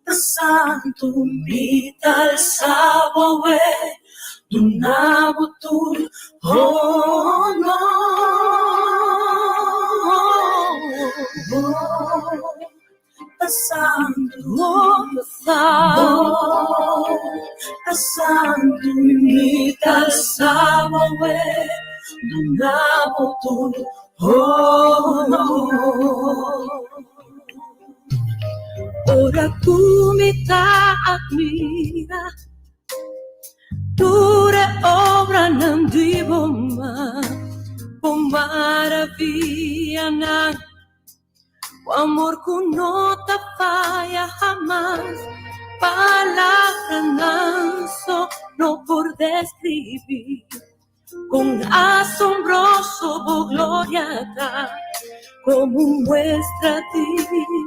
Santo, mital sabawe, dunabutul, oh no. Santo, mital sabawe, dunabutul, oh no. Ora kumita admira, ture obra ng di bomba, maravilla ng o amor que no te falla jamás, palabra lanzo no por describir, con asombroso gloria da, como muestra a ti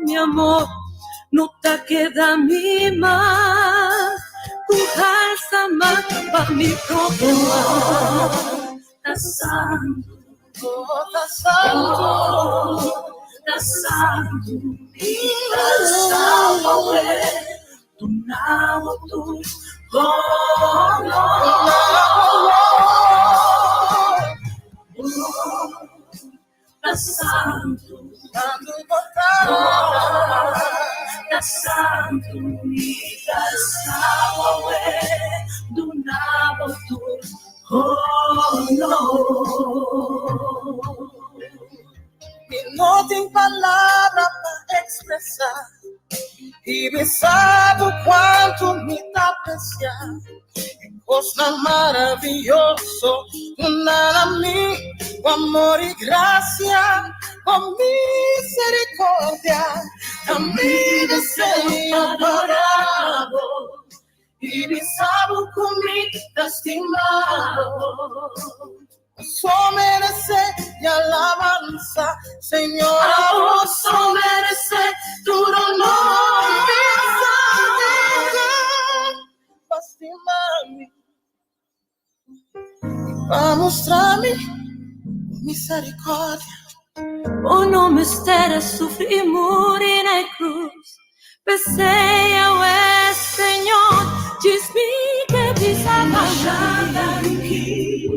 mi amor. No te queda mi más, tu alza más para mi problema. Estás santo, estás santo, estás santo, estás santo, tu nabo, tu estás santo, santo, santo, estás santo, do nabo tu, oh no. Y no tengo palabra para expresar y besar cuánto me aprecia. Cosa maravilloso, nada a mí, con amor y gracia, con misericordia, a mi deseo adorado y besado con mi estimado. Eso merece y alabanza, Señor, a vos merece tu honor, para mostrar-me misericórdia. O nome estere sofrer e morir na cruz. Peseia o Senhor, diz-me que pisa machada aqui.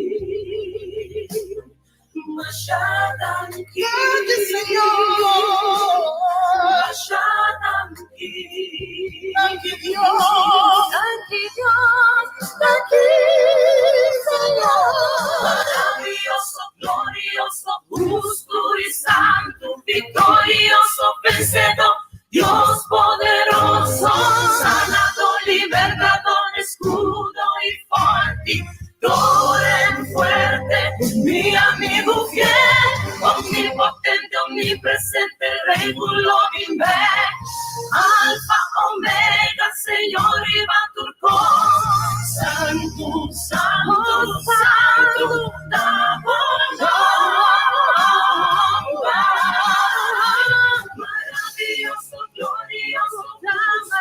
Machada aqui, Senhor. Machada aqui. Thank you, Dios. Thank you, Dios. Thank you, Señor. Maravilloso, glorioso, justo y santo, victorioso, vencedor, Dios poderoso, sanador, libertador, escudo y fortador fuerte, mi amigo fiel, omnipotente, omnipresente, regulo inver, alfa, omega, Señor y Baturco, santo, santo, santo, maravilloso, glorioso,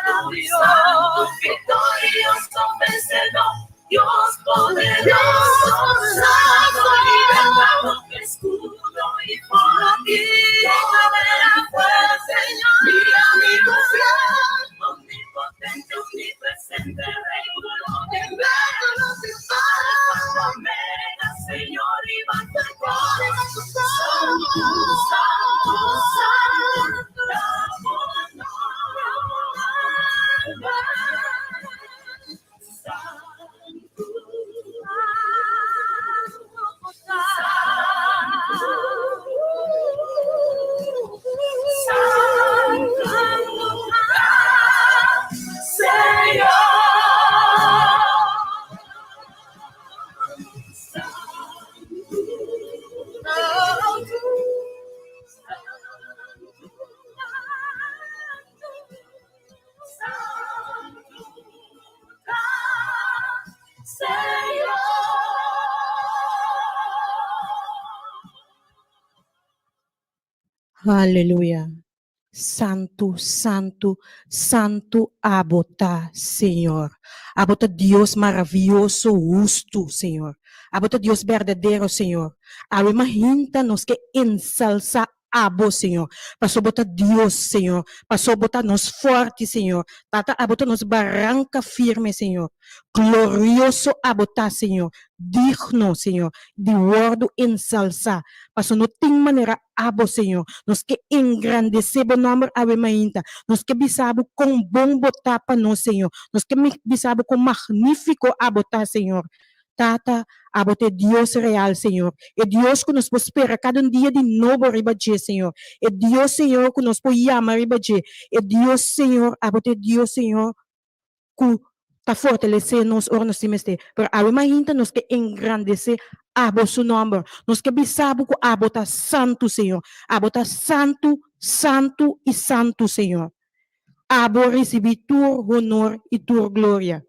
maravilloso, victorioso, vencedor, Dios poderoso, santo, libertador, escudo y fortaleza, Señor, mi amigo fiel, omnipotente, omnipresente, regulo, inverno, alfa, omega, Señor, y Baturco, santo, santo, santo, Señor. Aleluia. Santo, santo, santo abota, Senhor. Abota Deus maravilhoso, justo, Senhor. Abota Deus verdadeiro, Senhor. Awe mahinta nos que ensalza abo, Senhor. Passou bota Deus, Senhor. Passou bota nos forte, Senhor. Tata abota nos barranca firme, Senhor. Glorioso abota, Senhor. Digno, Senhor. De word ensalza. Passou no tem maneira abo, Senhor. Nos que engrandecebo nome awe mahinta. Nos que bisabo com bom botar para nós, Senhor. Nos que bisabo com magnífico abotar, Senhor. Tata, abote Deus real, Senhor. É Deus que nos prospera cada dia de novo, ribaje, Senhor. É Deus, Senhor, que nos põe ama, ribaje. É Deus, Senhor, abote Deus, Senhor, que está fortalecendo nos ornos semestre. Pero awe mahinta nos que engrandecer abo su nome. Nos que bisabo que abota santo, Senhor. Abota santo, santo e santo, Senhor. Abo recebi tur honor e tur glória.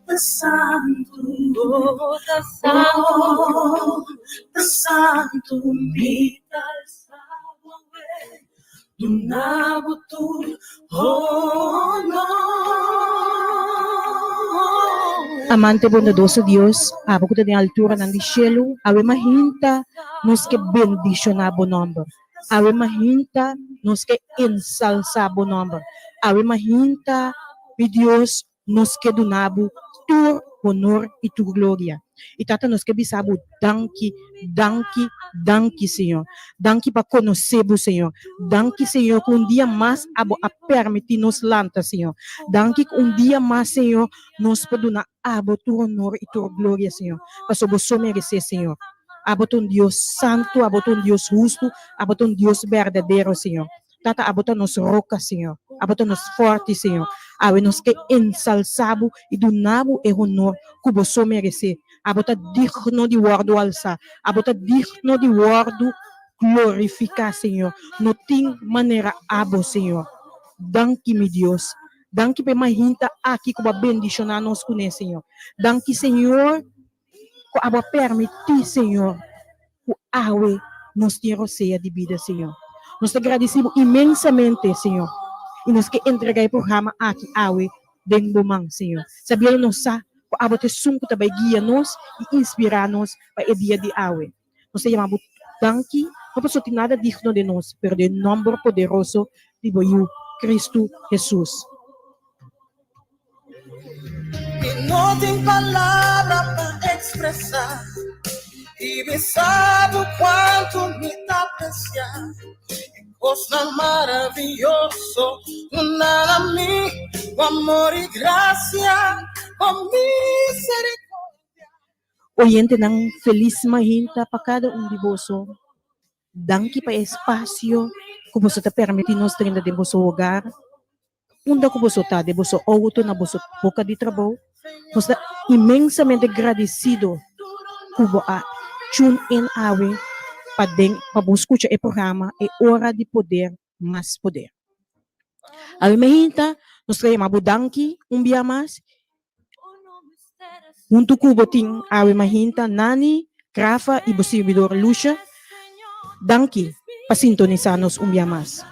The Santo, Bota santo, the Santo, mita sabe, do nabutur, oh no. Amante bondadoso Dios, abo que tem altura ng cielo, awe mahinta nos que bendicionabo nombre. Awe mahinta nos que ensalzabo nombre. Awe mahinta, mi Dios, nos que donabo tur honor e tu glória. E tata nos que bisabo danki, danki, danki, Senhor. Danki para conhecer-vos, Senhor. Danki, Senhor, que dia mais abo a permitir nos lanta, Senhor. Danki que dia mais, Senhor, nos perdona abo tu honor e tu glória, Senhor. Para você merecer, Senhor. Abo tu Deus santo, abo tu Deus justo, abo tu Deus verdadeiro, Senhor. Tata abo tu nos roca, Senhor. Abo tu nos forte, Senhor. Awe nos que ensalzabo e donabo e honor que você merecer. Abota digno de word alça. Abota digno de word glorificar, Senhor. No tem maneira abo, Senhor. Danke, meu Deus. Danke pe mahinta aqui que vai bendicionar nos conhece, Senhor. Danke, Senhor, que aba permitir, Senhor, que awe nos tenha roceia de vida, Senhor. Nós te agradecemos imensamente, Senhor. E nós que entregar o programa aqui, awe, den bumang, Senhor. Sabia nós sa, que aba te sunko tabay guia nos e inspirar nos para o dia de awe. Nós te chamamos danke, não posso ter nada digno de nós, pero de nome poderoso de Boiú, Cristo Jesus. que no tem palavra para expressar. E bem sabe o quanto me dá apreciar. Costa maravilhoso, nada a mim, com amor e graça, com misericórdia. Oyente ng feliz mahinta para cada de vosso. Danke pa espaço que você está permitindo nos trinda de vosso lugar. Unda que você está de vosso auto na vosso boca de trabalho. Você está imensamente agradecido que você tune in awe para escutar o programa. É hora de poder, mais poder. A mahinta nos chamamos danke dia mais. Junto com o botim, a mahinta Nani, Rafa e o servidor Lucia. Danke para sintonizar-nos dia mais.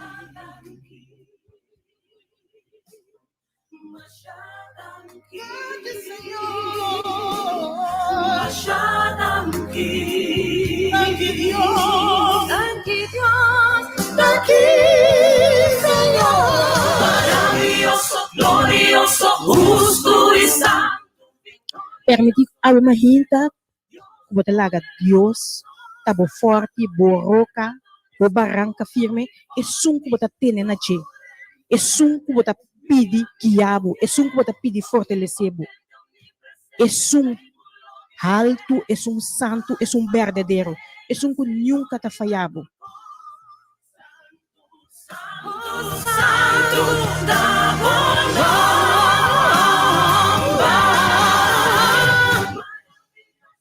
Danke Dios, Danke Dios, danke Senhor. maravilloso, glorioso, justo e santo. Permitir a mahinta que talaga Deus, tabo forte, bo roca, bo barranca firme, e sum que você tem na che. E sum que você pede guiabo, e sum que você pede fortalecebo. E sum alto, e sum santo, e sum verdadeiro, e sum que nunca tá falhado. Santo da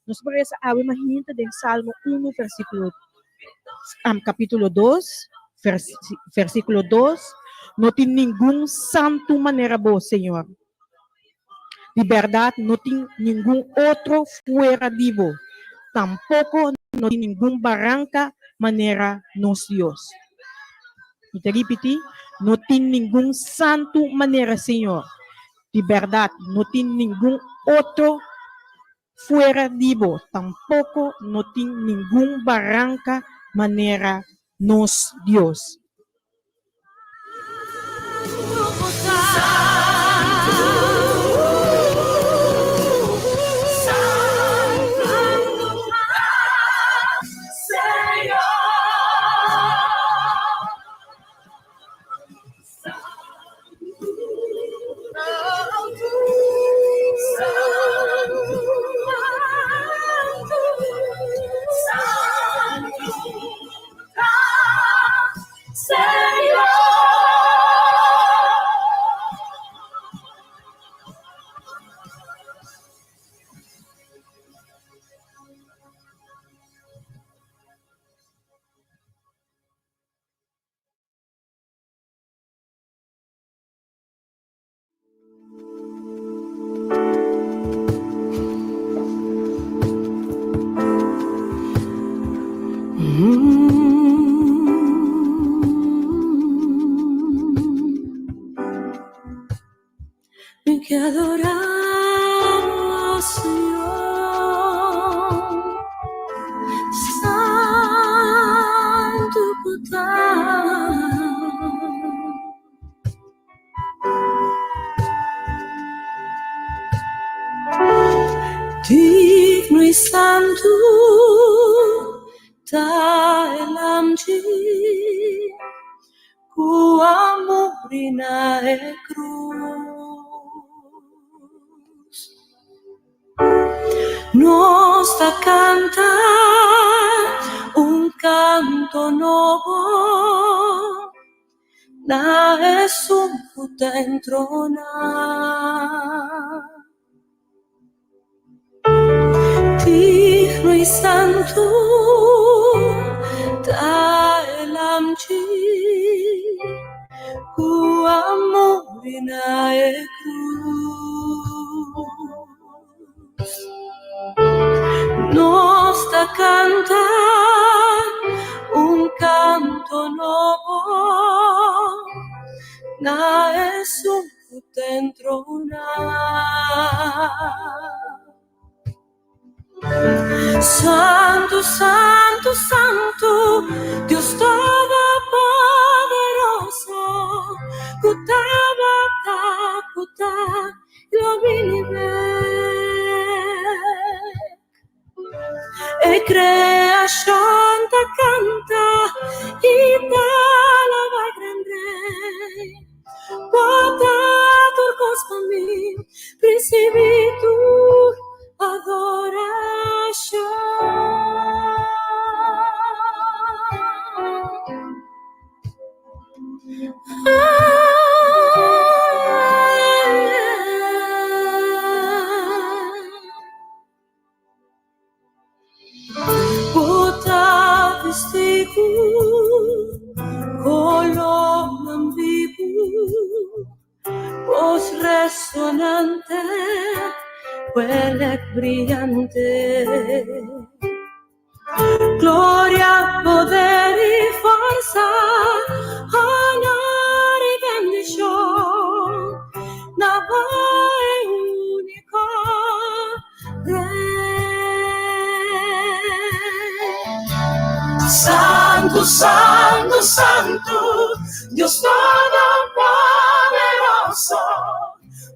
Nos parece awe mahinta del Salmo 1, capítulo 2, versículo 2. No tem ningún santo manera vos, Señor. De verdad, no tem ningún otro fuera de vos. Tampoco no tem ningún barranca manera nos Dios. Y te repito, no tem ningún santo manera, Señor. De verdad, no tem ningún otro fuera de vos. Tampoco no tem ningún barranca manera nos Dios. Me que adoramos, Señor, Santo digno y santo Taelamji ku amurina e cruz nos da cantar un canto nuevo na Jesús entronar. Digno y santo Taelamji ku amurina e cruz nos da cantar un canto nuevo na Jesús entronar. Santo, santo, santo, Dios todopoderoso, Kutabata, Kuta, lo vinive. E creación te canta y te alaba gran rey. Bota turcos para mí, recibe tu adoración. Bota vestigo, colomam vivo, voz resonante, huele brillante. Gloria, poder y fuerza, honor y bendición, Nava único Rey. Santo, santo, santo, Dios todopoderoso,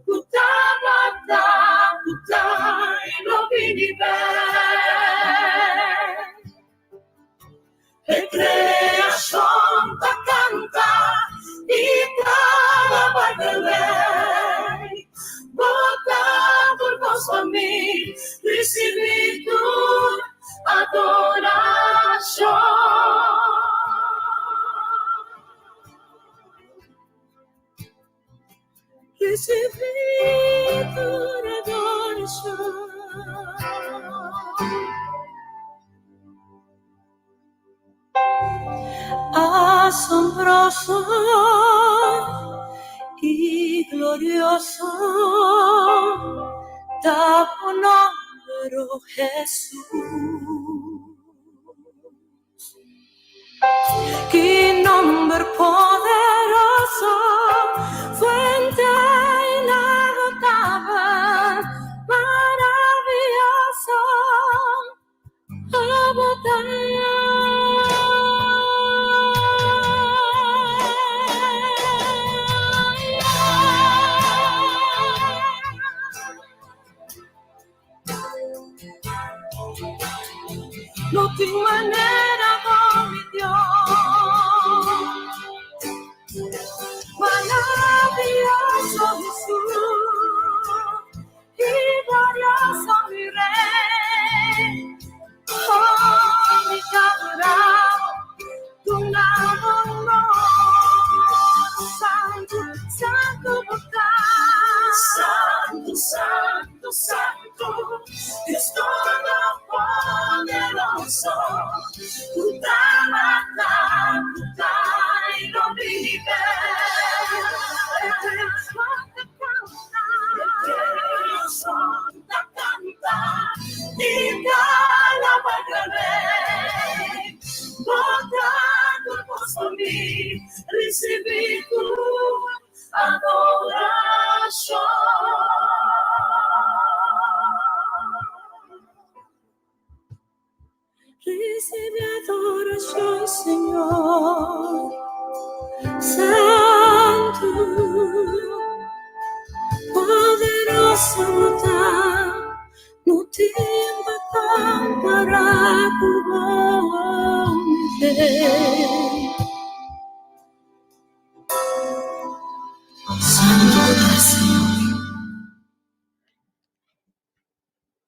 Kutabata, Kuta, y lo vinive. E creación te canta y te alaba el rey. Bota por vos a mí, recibí tu adoración. Recibí tu adoración. asombroso y glorioso, da tu nombre, oh Jesús. Qué nombre poderoso, fuente inagotable, maravilloso, no tengo manera con mi Dios, maravilloso Jesús y glorioso mi Rey, oh mi adorado, tu nombre, santo, santo, santo, santo, santo, Dios todopoderoso, tu trabaja, tu trae lo vive, canta, y la Rey, bota tu voz por mí, recibí tu adoración. Recibe adoración, Señor, santo, poderoso, no tiempo para cubrir. Santo Señor.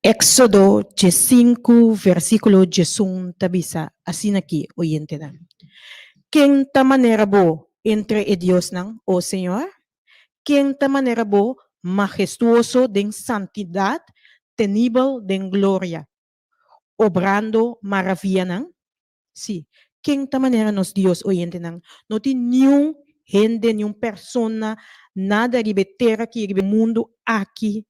Éxodo 5, versículo 18, tabisa, assim aqui, oyente na. Quem ta maneira bo entre e Dios nang, o Senhor? Quem ta maneira bo majestuoso den santidad, tenible den gloria, obrando maravilla nang? Sí. Quem ta maneira nos Dios, oyente nang, no tem nenhum gente, nenhum persona, nada ribe terra que ribe mundo aqui,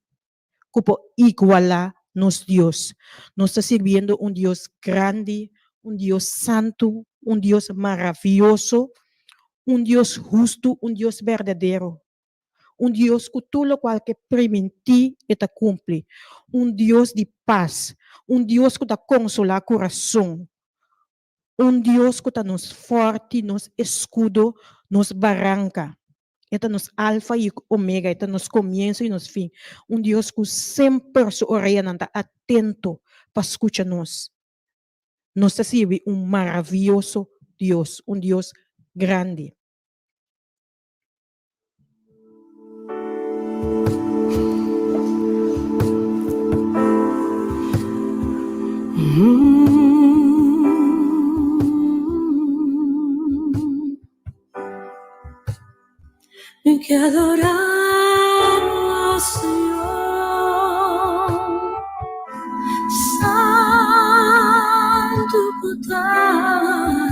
cupo iguala nos Dios. Nos está sirviendo un Dios grande, un Dios santo, un Dios maravilloso, un Dios justo, un Dios verdadero. Un Dios que todo lo cual que permite eta cumple. Un Dios de paz. Un Dios que ta consola el corazón. Un Dios que ta nos forte, nos escudo, nos barranca. Eta nos alfa e omega, eta nos comienzo e nos fim. Deus que sempre se orelha está atento para escutar-nos. Nos sirve maravilhoso Deus, Deus grande. Hay que adorar al Señor, santo Cotán.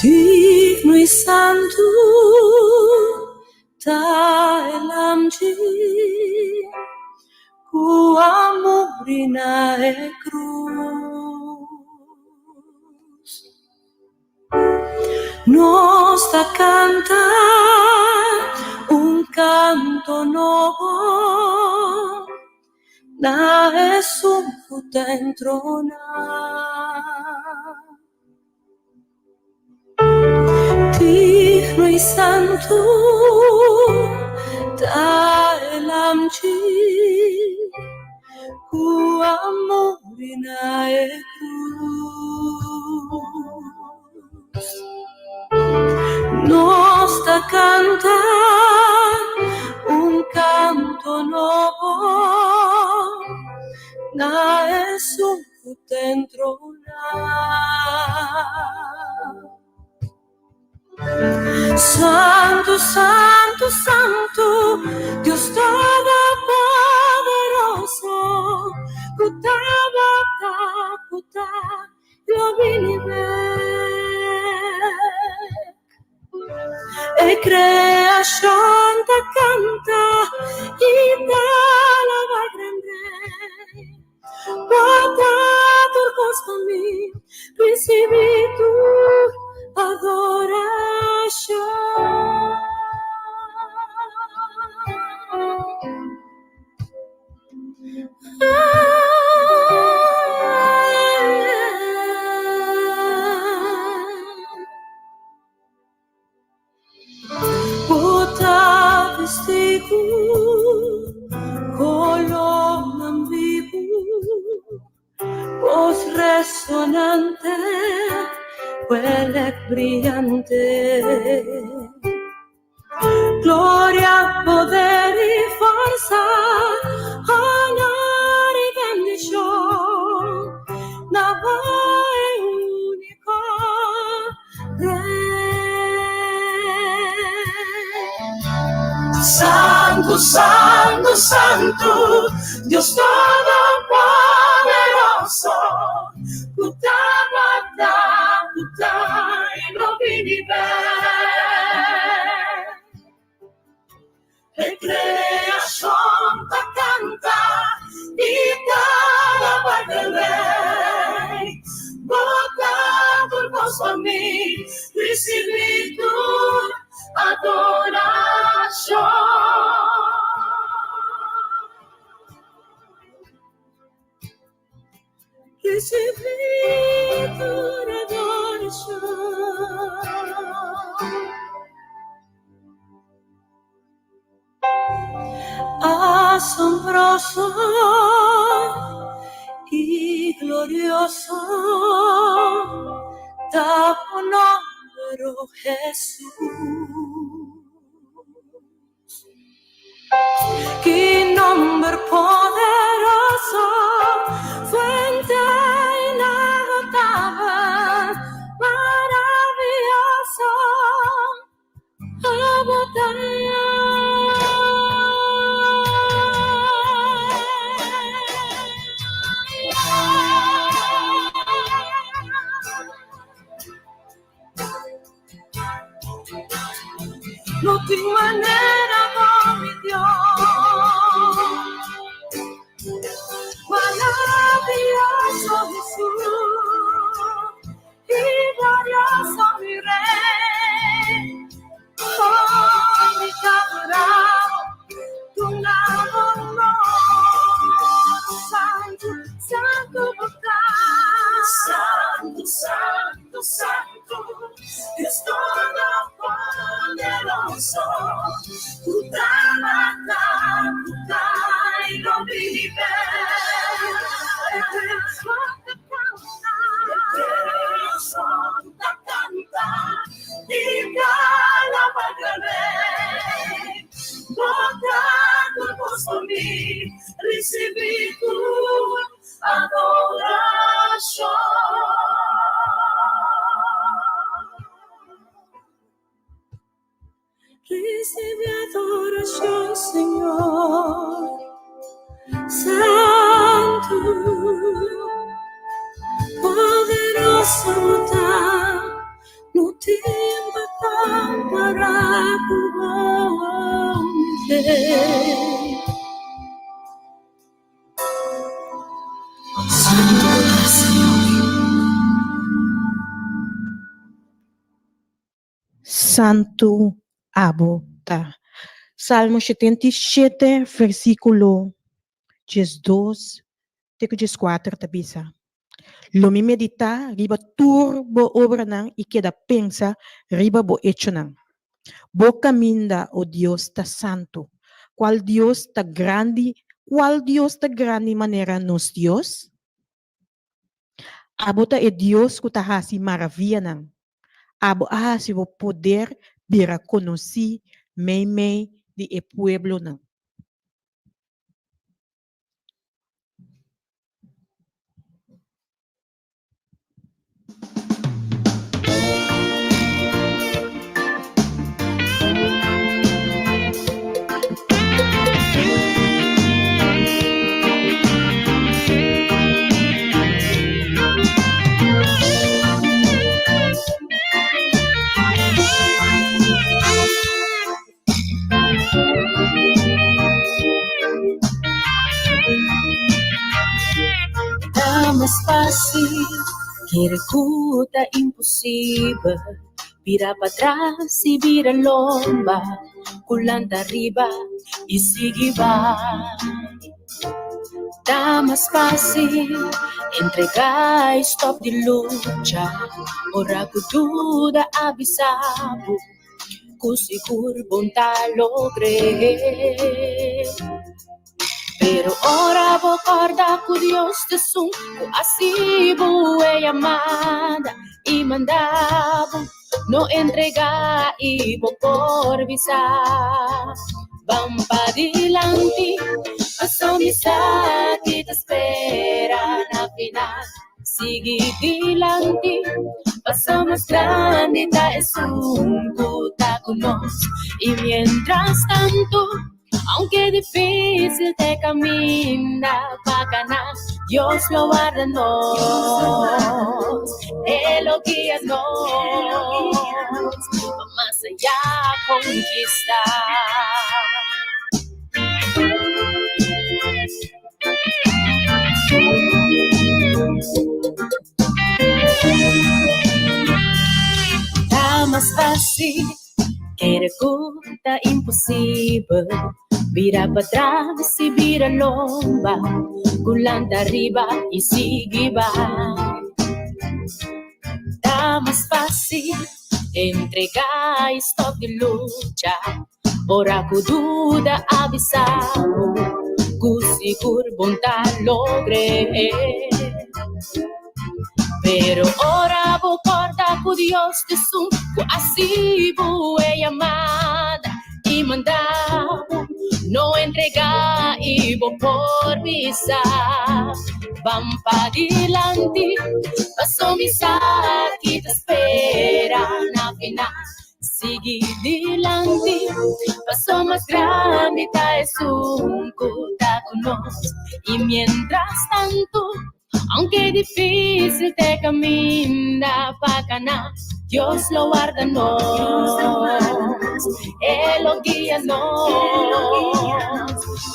Digno y santo ta elamji, ku amurina e cruz. Nos da cantar un canto nuevo, na Jesús dentro na. Digno y santo ta elamji, ku amurina e cruz. Nos da cantar un canto nuevo, na Jesús dentro na. Santo, santo, santo, Dios todopoderoso, Kutabata, kuta, lo vinibe. E creación te canta y te alaba grande. Bata turcos con mí, recibí tu adoración. Bota vestigu, color ambiguo, voz resonante, huele brillante. Gloria, poder y fuerza, honor y bendición, nada único Rey. Santo, santo, santo, Dios todopoderoso, Kutabata, kuta, y lo vinibe. E creación te canta y te alaba el Rey. Bota tu voz a mí, recibí tu adoración. Recibí tu adoración. Asombroso y glorioso, da tu nombre, Jesús. Qué nombre poderoso, fuente inagotable, maravilloso, abundante. No te manera, oh mi Dios, maravilloso Jesús y glorioso mi Rey, oh mi adorado, tu amor, santo, santo, santo, santo, santo, Dios todopoderoso, Kutabata, kuta, y lo vinibe. Creación te canta y te alaba el Rey. Bota tu voz por mí, recibí tu adoración. Recibe adoración, Señor, Santo, poderoso, no tiempo para cubrirte. Santo, Señor. Santo Abota. Salmo 77, versículo 12, até 14, tabisa. Lumi medita, riba turbo obra nang ikeda pensa, riba bo hecho nang. Bo caminda, o Dios ta santo. Qual Dios ta grande manera nos Dios? Abota e Dios kutahasi maravilla nang. Abo ahasi vo poder bira conoci mei de e pueblo nang. Tá mais fácil, que recuta impossível. Vira para trás e vira lomba, pulando arriba e sigue vai. Tá mais fácil entregar stop de luta, ora que tudo avisado, que seguro bom tá logre. Pero ora vou acordar com Deus te sum, assim vou amada e mandava no entregar e vou por visar. Vamos para dilante, passou missa que te espera na final. Sigue dilante, passou mais grande, tá é tá conosco. E mientras tanto, aunque difícil te camina para ganar, Dios lo guarda-nos, Él lo guía-nos, más allá conquistar. Tá mais fácil, que recuta impossível. Vira para trás e vira lomba, pulando arriba e sigue vai. Tá mais fácil entregar stop de luta, ora que dúvida avisado, que seguro bom tá logre. Pero ora vou cortar com Deus te sum, assim vou amada e mandar, no entregar y vos por visar. Van para adelante, pasó misa que te esperan a final. Sigue adelante, pasó más grande, está es un cuta con nos. Y mientras tanto, aunque difícil te camina para ganar, Dios lo guarda nos, Él lo guía nos,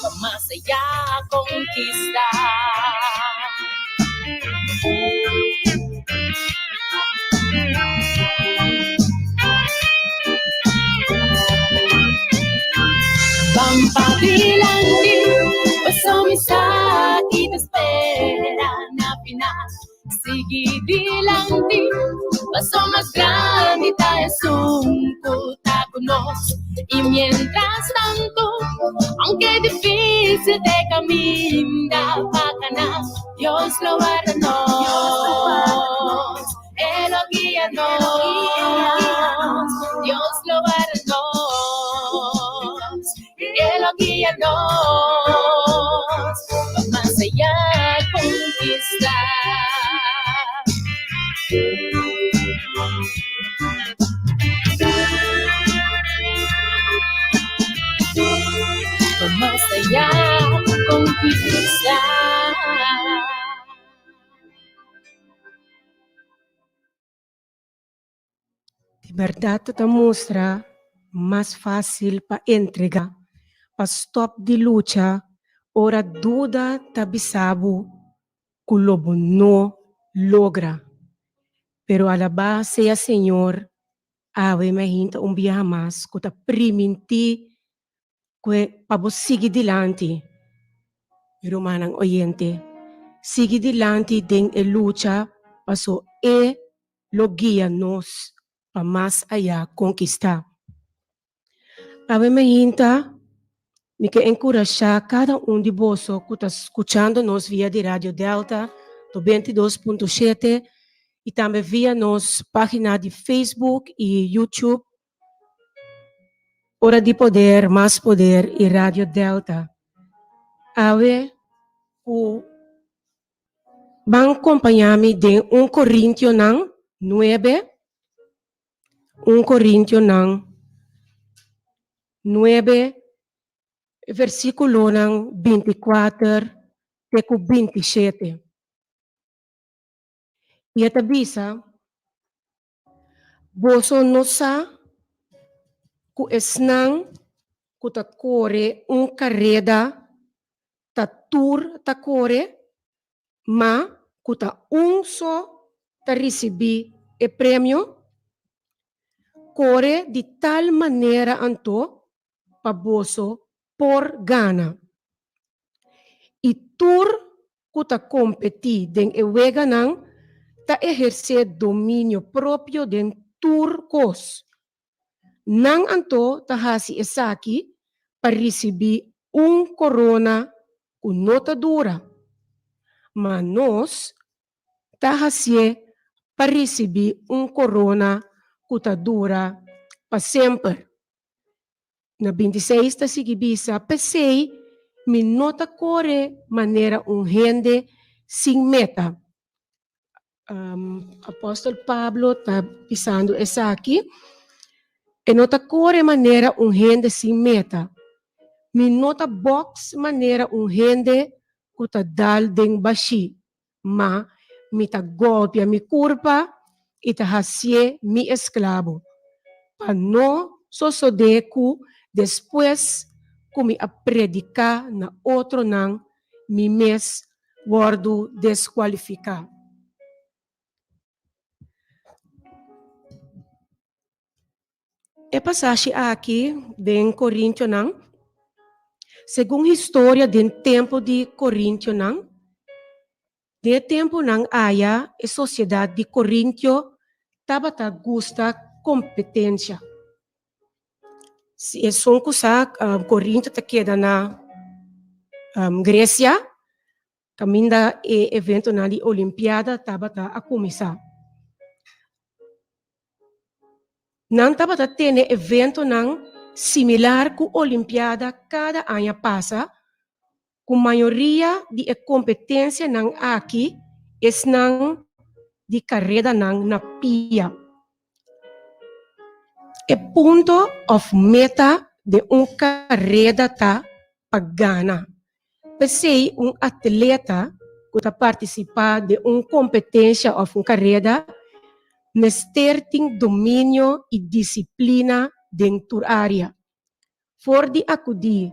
va más allá a conquistar. Van para adelante, pasó misa y te esperan a final. Sigue adelante, pasó más grande, es un protagonista. Y mientras tanto, aunque difícil te camina para ganar, Dios lo guarda nos, Él lo guía nos, Dios lo guarda nos, Él lo guía nos, va más allá a conquistar. Va más allá a conquistar. De verdade te mostra mais fácil para entregar, para stop de luta, ora dúvida te bisabo, que lobo não logra. Pero a la base a Senhor, ave me hinta dia mais, que te permite que para seguir adiante. Romanang oyente, sigue adiante den a luta, paso lo guia nos para mais allá conquistar. Ave me hinta, me que encorajar cada de vós que está escutando nos via de Rádio Delta, do 22.7, e também via nos página de Facebook e YouTube, Hora de Poder, Mais Poder e Rádio Delta. Ave, van acompanhar-me de 1 Coríntios 9, 1 Coríntios 9, versículo 24 até 27. E a tabisa, boso nosa, ku esnang, ku ta corre carrera, ta tour ta corre, ma kuta unso ta recebi e prêmio, corre de tal maneira anto paboso por gana. E tur kuta competi den ewega nang ta exercer domínio próprio den tur kos. Nang anto ta hasi esaki para receber corona com nota dura. Mas nós ta hasi para receber corona que ta dura para sempre. Na 26 ta sigibisa, pensei, me nota corre maneira gente sem meta. Apóstolo Pablo está pisando essa aqui. E nota corre maneira gente sem meta. Me nota box maneira gente que está dal den baixi. Ma me ta golpea me curva e ta hasie me escravo. Pa não suceder que depois que me a predicar na outro não, me mes guardo desqualificar. E passagem aqui, em Coríntio, não? Segundo a história do tempo de Coríntio, não? De tempo não há a sociedade de Coríntio estava a gusta competência. Se é só que Coríntio está queda na Grécia, caminda e evento na Olimpiada estava a começar. Não estava a ter evento não similar com a Olimpiada cada ano passa, com a maioria de competência não aqui, é não de carreira não na pia. É ponto of meta de carreira tá pagana. Pensei atleta que está participar de competência of carreira, mas ter domínio e disciplina dentro da área. For de acudir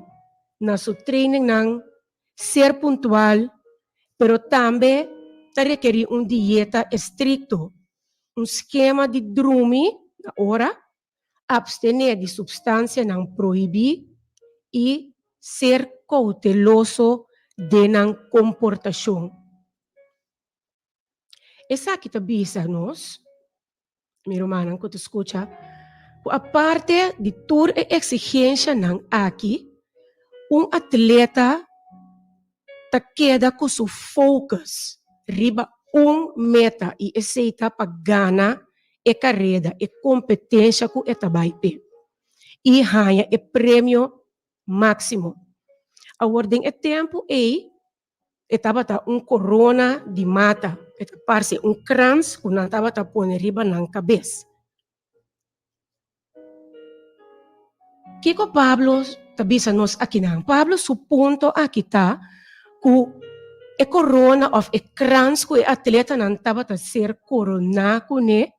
na sua training não ser pontual, pero também requer dieta estricto, esquema de dormir na hora, abstener de substância não proibir e ser cauteloso de não comportação. Essa aqui está bisa nós, meu irmão, que te escuta, a parte de toda a exigência não aqui, atleta ta queda com seu focus riba meta e aceita para ganhar e carreira e competência que etabaipe e ganha e prêmio máximo. A ordem é tempo estava corona de mata, parece crans que não estava a pôr riba na cabeça. Que Pablo tabisa nos aqui não. Pablo suponto aqui tá que a corona of a crans que o atleta não estava a ser corona né,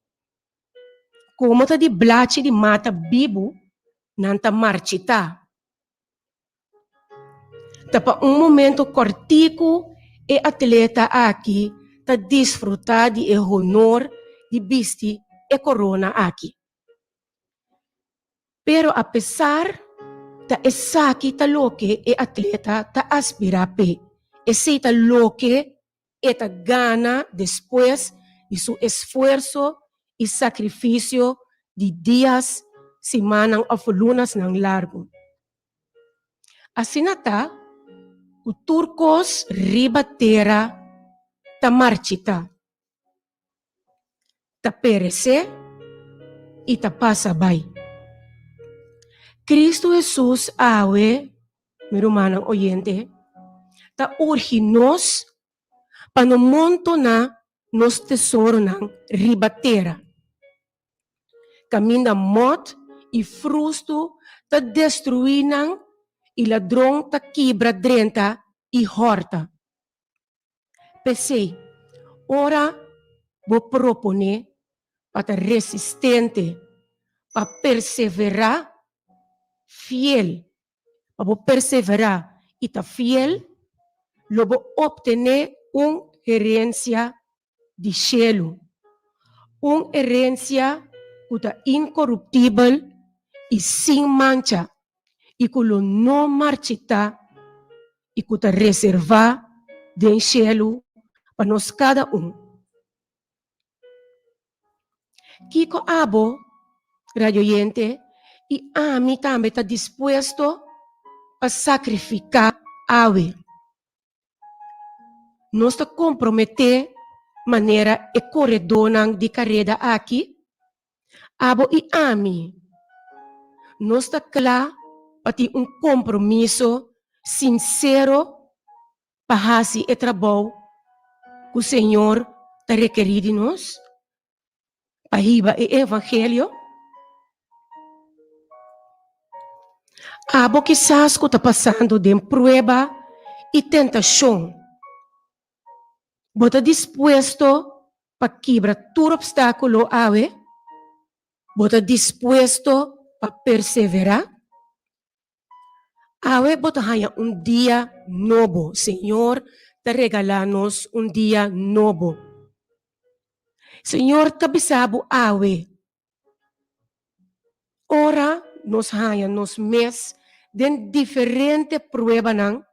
como tá de blache de mata bibo não tá marchita. Tapa momento cortico e atleta aqui tá desfrutar de honor de bisti e corona aqui. Pero apesar da essa aqui tá loque e atleta tá aspira pe. Esse tá loque e tá gana depois de seu esforço e sacrifício de dias, semanas ou lunas ng largo. Assim tá, o turcos ribatera ta marchita, ta perece e ta pasabay. Cristo Jesus awe, meu irmão oyente, ta urge nos para monto na nos tesouro ng ribatera. Caminda mot e frusto ta destruir ng e ladrão ta quebra drenta e horta. Pensei, ora vou propone para resistente, para perseverar, fiel, para perseverar e ta fiel, lo vou obtener herencia de cielo, una herencia que incorruptible y sin mancha, y que no marchita, y que está reserva del cielo para nos cada uno. Kiko abo, radioyente, y a mí también está dispuesto a sacrificar ave. Nos está comprometer manera e corredonan de carrera aqui. Abo e a mí. Nos está claro para ter compromisso sincero para fazer o trabalho que o Senhor está requerido de nós. Para o evangelho. Abo quizás que está passando de prueba e tentação. Bota dispuesto para quebrar todo obstáculo, ave. Bota dispuesto para perseverar. Ave bota haya dia novo. Senhor, te regalar-nos dia novo. Senhor, te bisabo ave. Ora, nos haya nos mes de diferente prueba nang.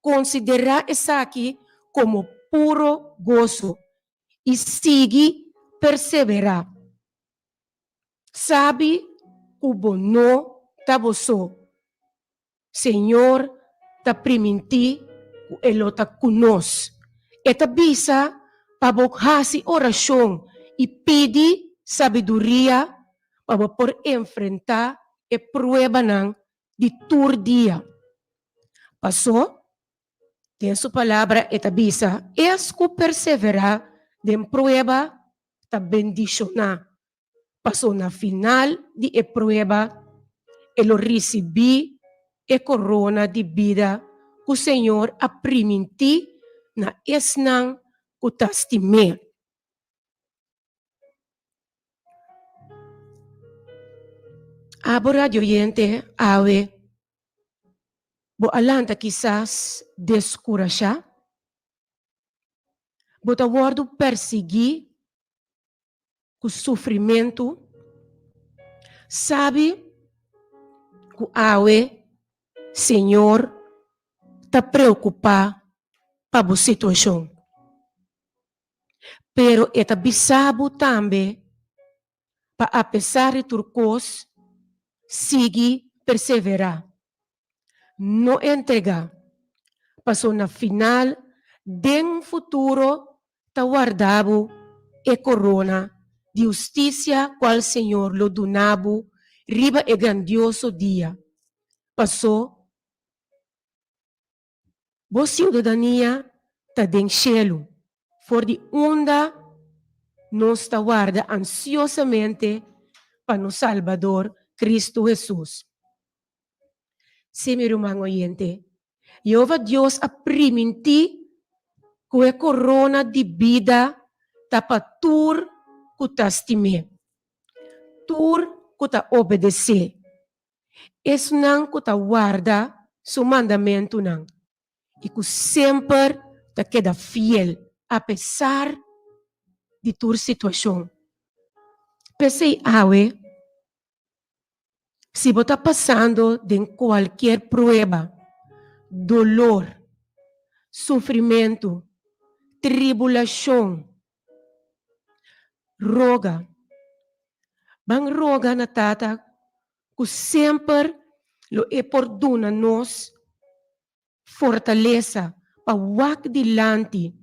Considera essa aqui como puro gozo e sigue perseverar. Sabe que o bono taboso. Senhor, ta priminti que Ele ta conosco. Eta bisa pabokhasi oração e pedi sabedoria para por enfrentar e prueba nang de tur dia. Passou? Tem sua palavra eta bisa es que perseverar de prueba ta bendicionar. Passou na final de e prueba ele recebi e corona de vida que o Senhor a permitir na esnang que testime. Agora, oyente, ave, bo alanta quizás descurajar, bo ta wordo perseguir com sofrimento, sabe que ave, Senhor, está preocupado para a situação. Pero está bisabo também, para apesar de turcos, sigue perseverar. Não entregar. Passou na final, de futuro, está guardado e corona de justiça qual Senhor lo donabo, riba e grandioso dia. Passou. Boa cidadania está dentro cielo. For de onda, nos está guarda ansiosamente para no Salvador, Cristo Jesus. Sim, meu irmão oyente, Jeová Deus a permitir que a corona de vida tapa tur que testime, tur que ta obedecer. Es não que ta guarda seu mandamento não. E que sempre te queda fiel, apesar de tua situação. Pensei, ave, se você está passando de qualquer prueba, dolor, sofrimento, tribulação, roga. Bang roga na tata, que sempre lo perdona nos fortaleza para walk dilante,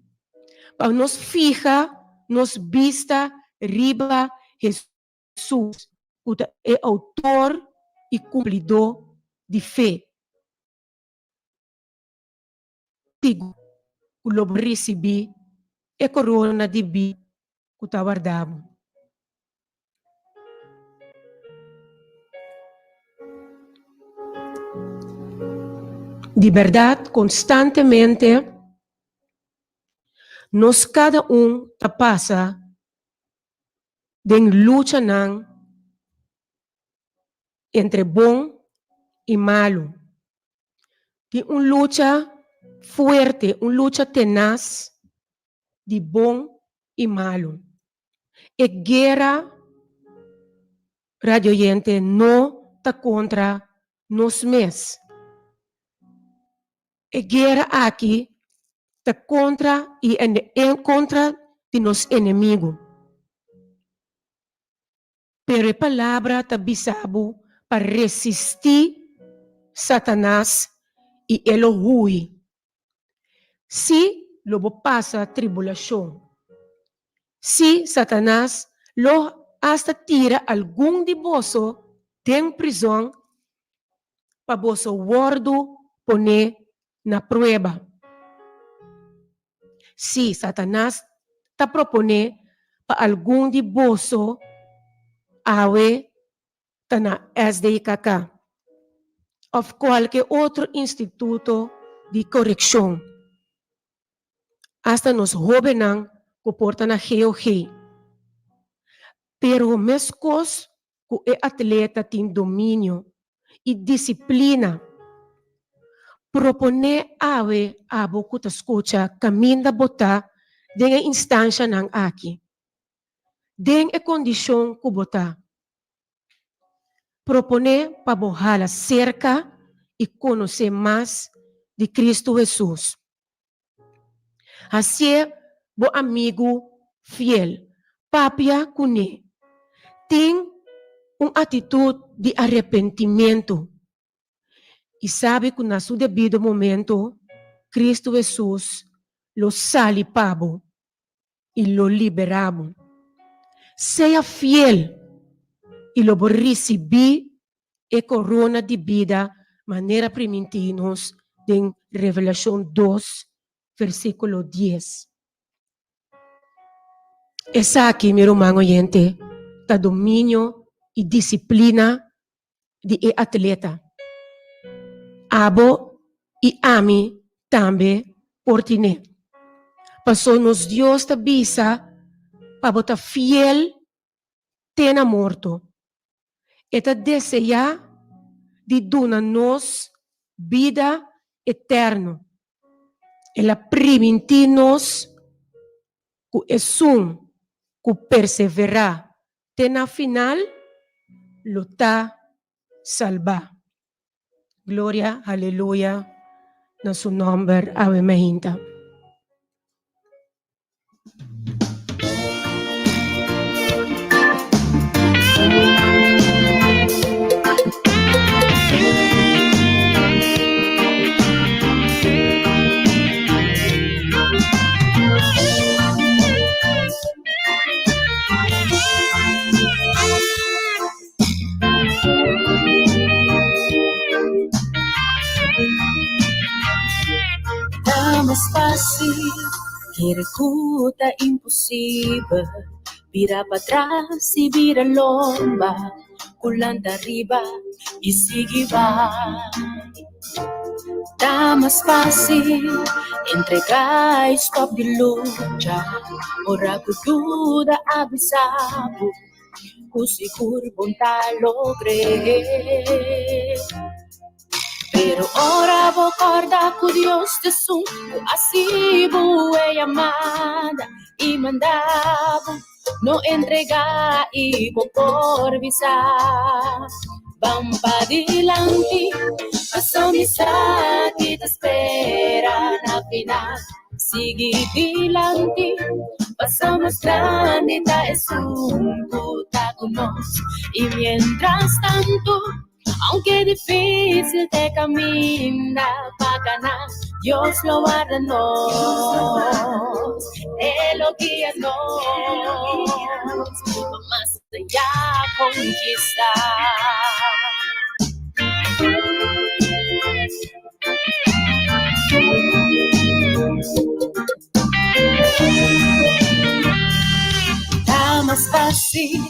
para nos fija, nos vista riba Jesus, que é autor e cumpridor de fé. Digo, que lo recebi e corona de vida que te guardamos. De verdade, constantemente, nós cada passa de luta entre bom e malo. De luta fuerte, luta tenaz, de bom e malo. E guerra, radioyente, não está contra nós mesmos. E guerra aqui está contra e em contra de nos inimigos. Pero a palavra está bisabo para resistir Satanás e Elohui. Se lobo passa tribulação, se Satanás lo hasta tira algum de vosso de prisão, para vosso guardo pone na prueba. Se Satanás te propone para algum de vosso awe na SDKK ou qualquer outro instituto de correção. Hasta nos jovenan comporta na GOG. Pero mescos que o atleta tem domínio e disciplina. Propone awe abo que te escuta caminho da botar den a instância nang aqui. Den a condição que botar. Propone para bohala cerca e conhecer mais de Cristo Jesus. Assim, bo amigo fiel, papia cune, tem atitude de arrependimento. E sabe que na seu devido momento, Cristo Jesus lo salipabo e lo liberabo. Seja fiel e lo receber a corona de vida, maneira primitivos em Revelação 2, versículo 10. Essa aqui, meu irmão oyente, da domínio e disciplina de atleta. Abo e ami também por tine. Passou nos Deus da bisa para botar fiel tena morto. Eta deseja de donar-nos vida eterna. Ela permite-nos que é que perseverar. Tena final, lutar, salvar. Glória, aleluia, na seu nome, ave Maria. Mais fácil, que recuta impossível, vira para trás e vira lomba, pulando arriba e sigue vai. Tá mais fácil entregar stop de luta, ora que tudo avisado, o seguro vontade logre. Pero ora vou acordar com Deus te sum, assim vou amada e mandava, não entregar e vou por visar. Vamos para dilante, passou missa que te espera na final. Sigue dilante, passamos grande, tá junto, tá conosco. E mientras tanto, aunque difícil te camina para ganar, Dios lo guarda-nos, Él lo guía-nos, más allá conquistar. Está más fácil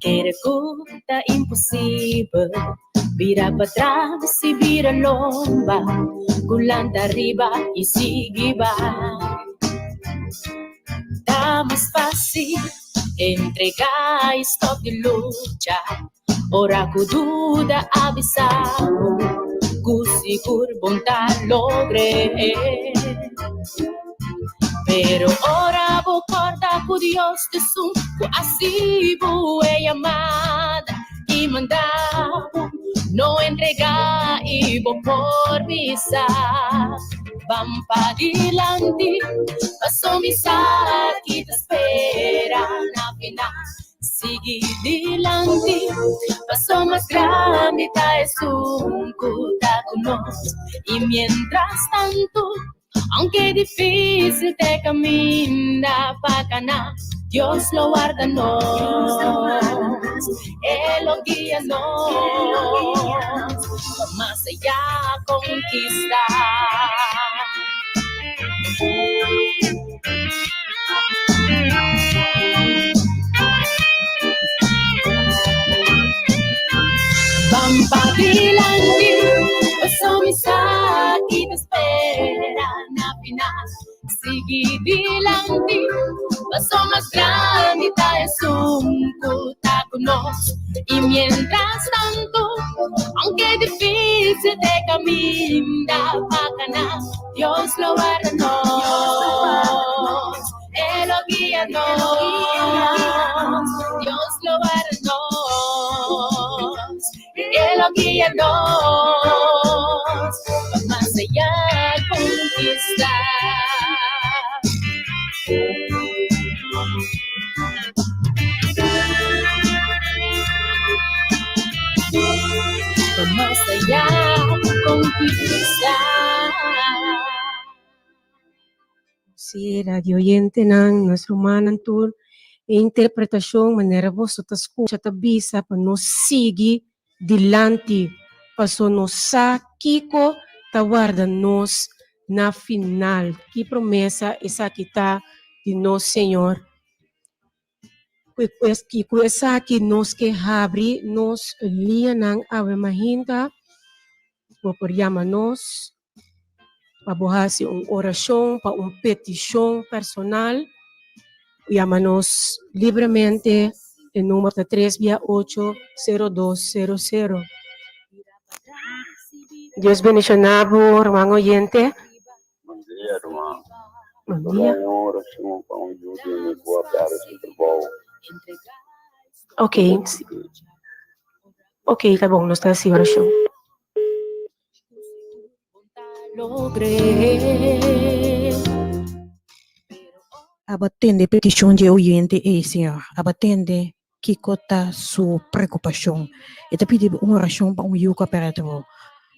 que recuta impossível, vira para trás e vira lomba, pulando arriba e sigue vai. Tá mais fácil entregar stop de luta, ora que dúvida avisado, que seguro vontade logre. Pero ora Dios de su asivo e amada y mandado no entrega y por misa van para adelante paso misa aquí te espera na final sigue adelante paso más grande ta es un cutacunos y mientras tanto aunque difícil te camina pa' ganar, Dios lo guarda nos, Él lo guía nos, más allá conquistar. Van pa' adelante, paso misa y te esperan a final. Sigue adelante, paso más grande, es un cutacunos. Y mientras tanto, aunque difícil te camina pa' ganar, Dios lo guarda nos, Él lo guía nos, Dios lo guarda nos, Él lo guía nos, más allá conquistar. Más allá conquistar. Sí, radio oyente ng nuestro manantul e interpretación manera vos ta escucha ta bisa pa nos sigue dilante paso nos sa kiko tawarda nos na final. Que promessa essa kita de nos Senhor. Que essa que nos que abre nos lia ng ave mahinta por llama nos para borrarse uma oração, para uma petição personal, llama-nos livremente em número 368-0200. Deus bendicionado, irmão oyente. Bom dia, irmão. Bom dia. Oração para um judeu de boa para Super Bowl. Ok. Ok, tá bom, nós estamos assim, oração. Abatende petición de oyente, Señor. Abatende que cota su preocupación. Y te pide una oración para un yugo operativo.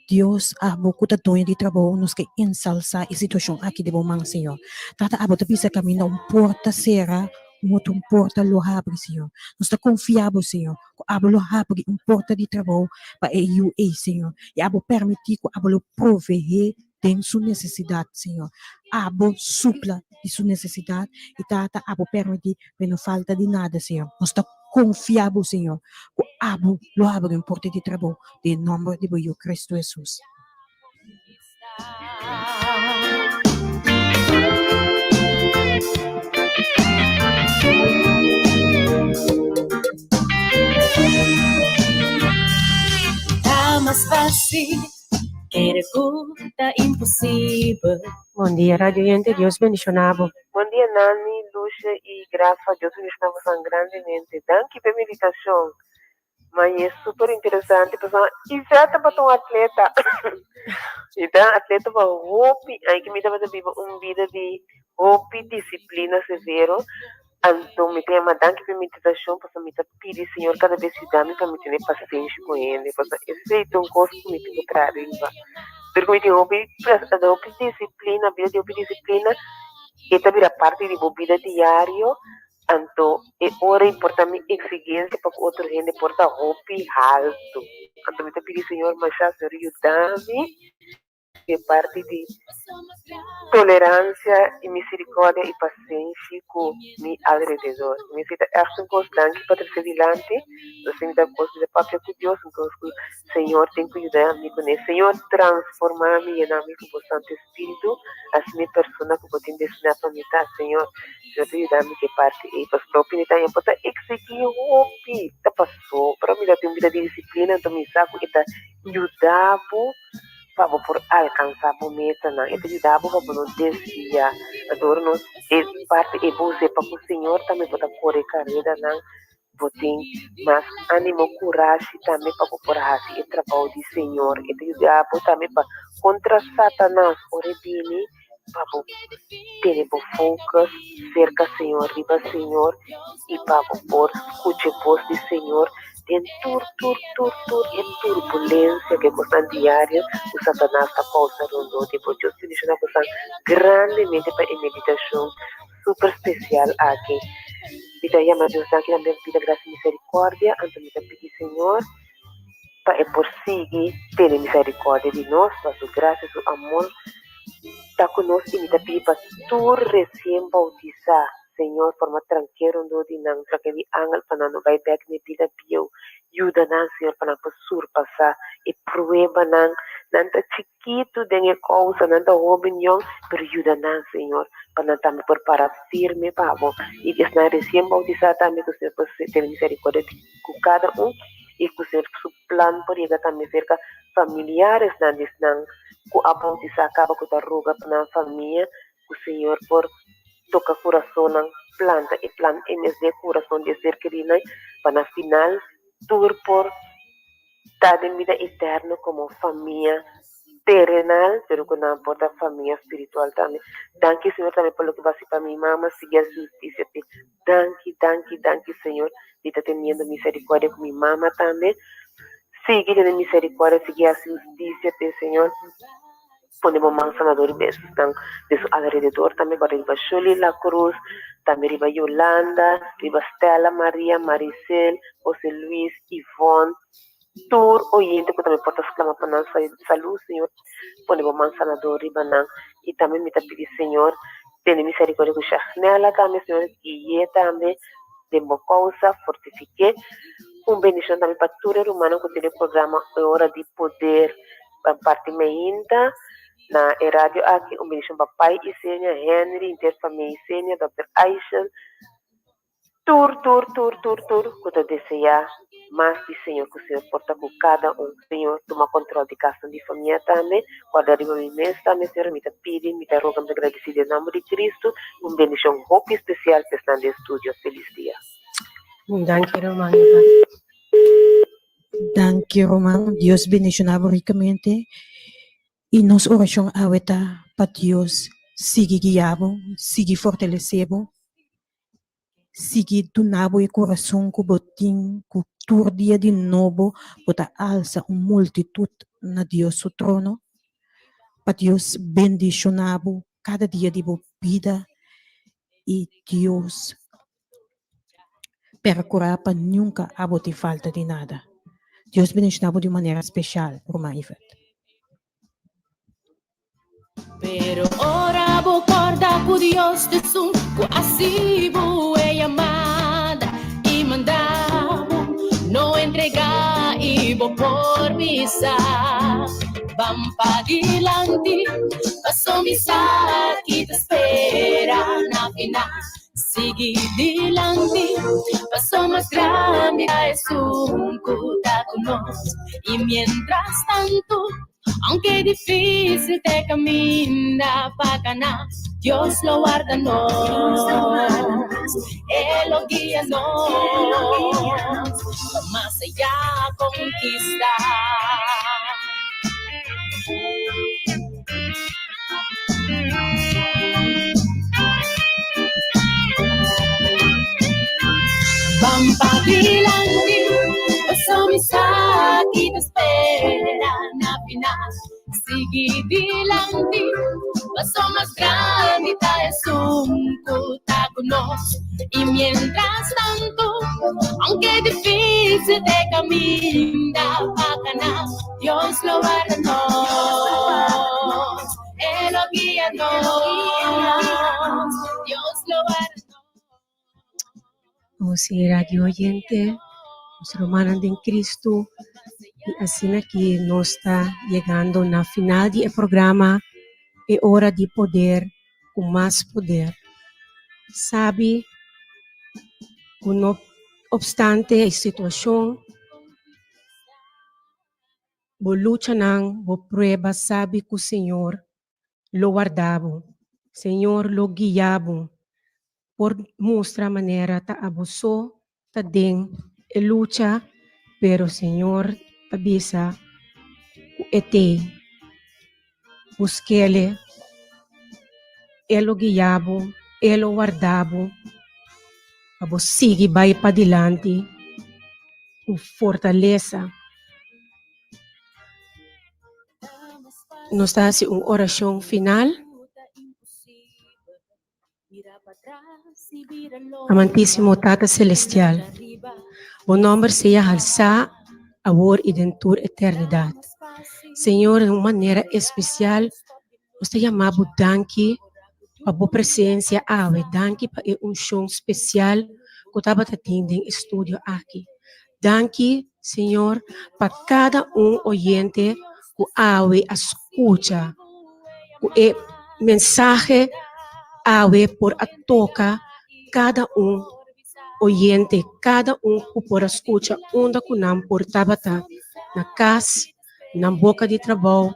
Dios, abo kuta doña de trabajo nos que ensalza a situação aqui de bom Senhor. Tata abo te pisa caminho porta será um porta lo abre, Senhor. Nós está confiável, Senhor. Que abo lo abre porta de trabalho para eu, Senhor. E abo permitir que abo lo proveer de sua necessidade, Senhor. Abo supla de sua necessidade e tata abo permitir que não falta de nada, Senhor. Nós está confiável, Senhor. Que abo lo abre porta de trabalho em nome de Cristo Jesus. Tá mais fácil, era impossível. Bom dia, radio oyente, Deus bendicionado. Bom dia, Nani, Lúcia e Graça. Deus nos estamos grandemente. Danke pela meditação. Mas é super interessante. Pessoal, exato para um atleta. Então, atleta para hope. Aí que me dá para viver uma vida de hope, disciplina severo. Então, me tem uma danke pela meditação. Para me pedir, Senhor, cada vez que dá-me para me ter paciência com ele. Esse é um gosto que me tem para arriba. Porque me tem hope, disciplina, vida de hope, disciplina. E também a parte de vida diário. Então, é hora importante exigência para que outra gente porta roupa alto. Então, me pedi, Senhor, mas já, Senhor, ajuda-me. É parte de tolerância e misericórdia e paciência com meu alrededor. Me sinto assim constante para trazer adiante. Eu sinto a coisa de papel com Deus. Então, Senhor, tem que ajudar-me com isso. Senhor, transformar-me em amigo com o Santo Espírito. Assim, minha persona que eu tenho destinado para mim, tá, Senhor. Senhor, ajuda-me que parte. E para a opinião, eu posso exigir o que passou. Para mim, eu tenho vida de disciplina. Então, me saco que está ajudando para por alcançar a meta, não. Então, ajudava para não desviar. Adoro-nos. parte e você para o Senhor também pode correr carreira não botem mas ânimo coragem também para por assim e trabalho do Senhor e do diabo também para contra Satanás o rebine para ter focus cerca Senhor viva Senhor e para por escute voz do Senhor tem tur e turbulência que é diária o Satanás está causando depois eu te deixo uma coisa grandemente para a meditação super especial aqui. Vida llama a Deus aqui na minha vida, graça e misericórdia. Então, me pedir, Senhor, para por seguir, ter misericórdia de nós, para sua graça, seu amor, está conosco e me pedir para tu recém bautizar, Senhor, forma tranqueira, onde de não, para que ele angel para não vai back na vida bio, ajuda não, Senhor, para não surpassar e prueba não tá chiquito de coisa, não tá opinião, pero ajuda não, Senhor, para não também preparar firme, pavo, e que está recém bautizado também, que o Senhor possa ter misericórdia com cada e que o Senhor seu plano por chegar também cerca familiares, não, que a bautizar acaba com a ruga para a família, que o Senhor por toca coração na planta e planta MSD coração de ser querido para na final tur por estar em vida eterna como família terrenal, pero que não importa família espiritual também. Danke Senhor também pelo que vai ser para minha mama, seguir a justiça. Danke Senhor, de estar tendo misericórdia com minha mama também. Sigue tendo misericórdia, seguir a justiça, Senhor. Ponemos mãos sanador e beijos estão de seu alrededor também para riba Shuli La Cruz, também riba Yolanda, riba Stella, Maria, Maricel, José Luis, Ivonne, tur oyente que também pode exclamar para nós saúde, Senhor. Ponemos mãos sanador riba não e também me pedir, Senhor, tenha misericórdia com Charnela também, Senhor, e também de Mocousa, fortifique. Bendição também para todo humano que tem o programa Hora de Poder, a parte meinta. Na rádio aqui, bendição para pai e senha, Henry, interfamília e senha, Dr. Aisha, tur, que eu desejar mais de Senhor, que o Senhor porta com cada Senhor, toma controle de casa de família também, guarda arriba meu mês também, Senhor, me pede, me roga, me agradecido em nome de Cristo, bendição hope especial para estar no estúdio, feliz dia. Danke, Romano. Danke, Romano. Dios bendicionado ricamente. Y nos oración ahorita para Dios sigue guiando, sigue fortaleciendo, sigue donando el corazón que botín, que todo día de nuevo, para alza una multitud na Dios su trono. Para Dios bendicionado cada día de tu vida y Dios percurar para nunca te falta de nada. Dios bendicionado de manera especial, Roma Ivet. Pero ora recorda por Dios de su así fue llamada y mandamos no entregar y por misa van para adelante pasó misa que te espera na final sigue adelante pasó más grande es un cuta con nosotros y mientras tanto aunque difícil te camina para ganar, Dios lo guarda nos, Él lo guía nos, más allá conquistar. Van para adelante, pasó mi aquí te esperan a final. Sigue adelante, pasó más grande, es un cuta con nos. Y mientras tanto, aunque difícil te camina para ganar, Dios lo va a nos, Él lo guía nos, Dios lo va a nos. O si radio oyente, los hermanos en Cristo, y así aquí nos está llegando la final del programa, es hora de poder, con más poder. Sabe, no obstante la situación, vos lucha vos prueba, sabe que el Señor lo guardaba, Señor lo guiaba, por mostrar manera ta abusó, ta ding, e lucha, pero Señor, ta bisa, ku ete, busquele, elo guiabo, elo guardabo, abo sigue vai para dilante, com fortaleza. Nos dá uma oração final. Amantíssimo Tata Celestial, o nome seja alçar, amor e dentur eternidade. Senhor, de uma maneira especial, nós te chamamos danke para a boa presença, danke para a unção especial que estava tendo em estúdio aqui. Danke, Senhor, para cada oyente que escuta, que mensagem por a toca cada oyente, cada que por escuta, onde que não portava na casa, na boca de trabalho,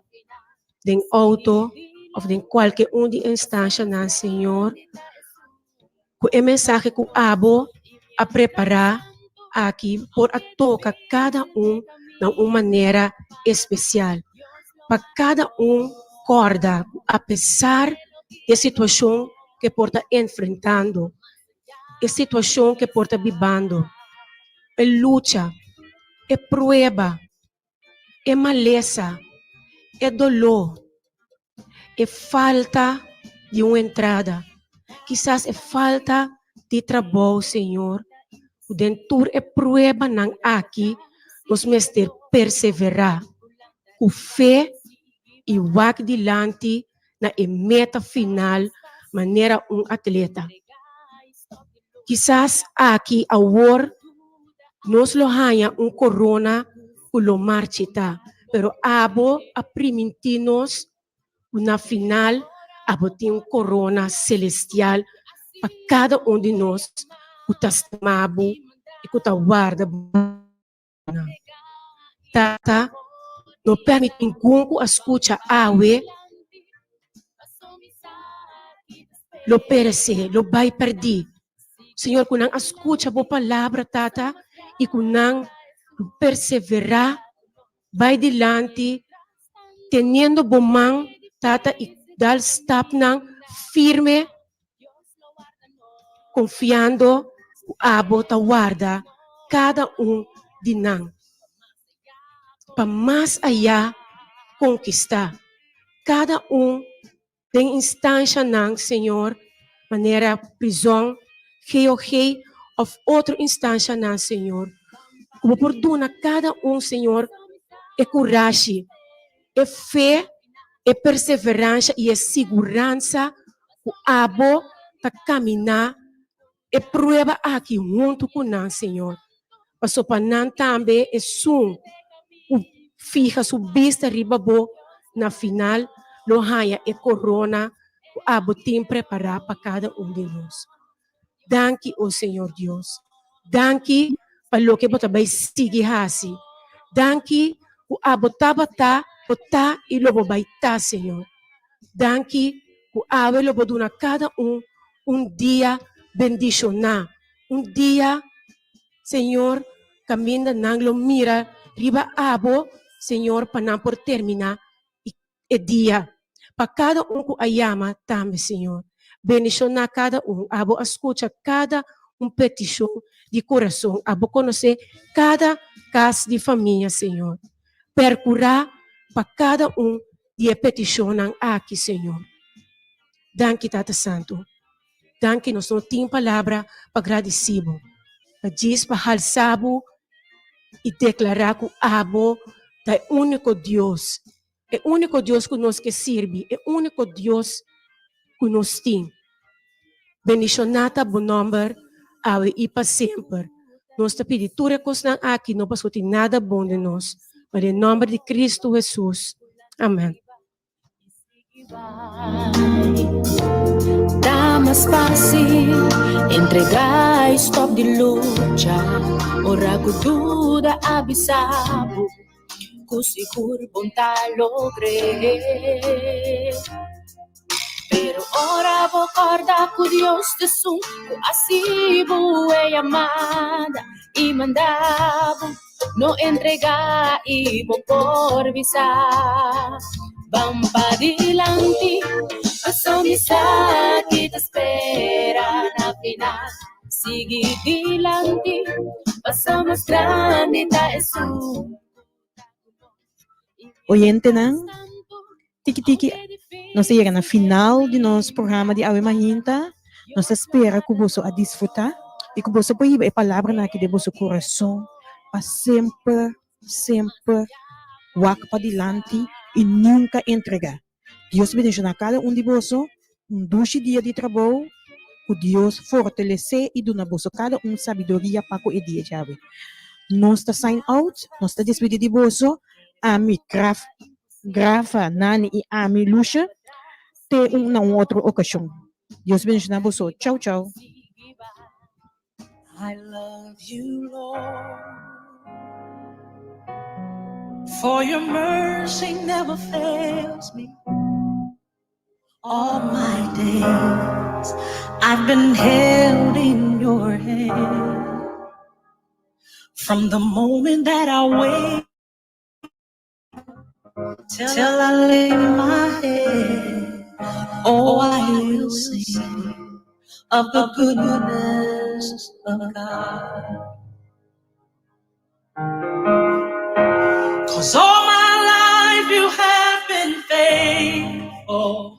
em auto, ou em qualquer de instância, na Senhor, que é mensagem que abo a preparar aqui por a toca cada de uma maneira especial. Para cada corda, apesar da situação que porta enfrentando, a situação que porta vivendo, a luta, a prueba, a maleza, a dolor, a falta de uma entrada, quizás a falta de trabalho, Senhor. O dentro a prueba não aqui, nós mestre perseverar, com fé e walk dilante na meta final, maneira atleta. Quizás aqui agora nós lo hanya corona o lo marchita, pero abo a primitivos na final abo tem corona celestial para cada de nós, o tasmabo e o guarda. Tata, não permite ninguém escutar awe, lo perecer, lo vai perder. Senhor, que não escuta a palavra, Tata, e que não perseverar, vai dilante, tendo bom mão, Tata, e dar step não firme, confiando, abo ta guarda cada de nós. Para mais allá conquistar. Cada tem instância não, Senhor, maneira prisão, rei ou outra instância não, Senhor. Como perdona cada Senhor, é coragem, é fé, é perseverança e é segurança, o abo ta caminhar, é prueba aqui junto com nós, Senhor. Passou para nós também é fija sua vista riba na final, lo haya e corona, o abo tem preparado para cada de nós. Danke, oh Senhor Deus. Danke, para lo que você vai seguir assim. Danke, o abo tabata, bota e lo vai estar, Senhor. Danke, o abo lo vai cada dia bendicionar. Dia, Senhor, caminha nang lo mira, riba abo, Senhor, para não por terminar o dia. Para cada que ayama também, Senhor. Bendicionar cada abo escuta cada petição de coração, abo conhecer cada caso de família, Senhor. Percurar para cada de petição aqui, Senhor. Danke, Tata Santo. Danke, nós não temos palavra para agradecer. Para diz, para alçar e declarar que o abo é o único Deus. É o único Deus que nos serve. É o único Deus que nos tem. Bendicionata bom nome, e para sempre. Nós te pedimos tudo que aqui, não passou nada bom de nós. Para em nome de Cristo Jesus. Amém. Tá mais fácil entregar stop de luta, ora com dúvida abissabo, com seguro vontade lograr. Pero ora vou acordar com Deus de som, assim é amada e mandava não entregar e vou por visar. Vamos para diante, passou missa que te espera na final. Sigue dilante, passou mais grande da Jesus. Oyente não? Tiki-tiki, nós chegamos na final de nosso programa de Ave Mahinta. Nós espera que você a desfrutar e que você pode ir a palavra aqui de vosso coração para sempre, sempre walk para diante e nunca entregar. Deus bendiga cada de você, doce dia de trabalho, que Deus fortalecer e dá você cada sabedoria para o dia de hoje. Nós está sign out, nós está despedindo de você, a mi Grafa, Nani e Ami Lucia, te na outra ocasião. Deus bendiga você. Tchau, tchau. I love you, Lord, for your mercy never fails me. All my days I've been held in your hand. From the moment that I wake till I lay my head, oh, I will sing of the goodness of God. 'Cause all my life you have been faithful.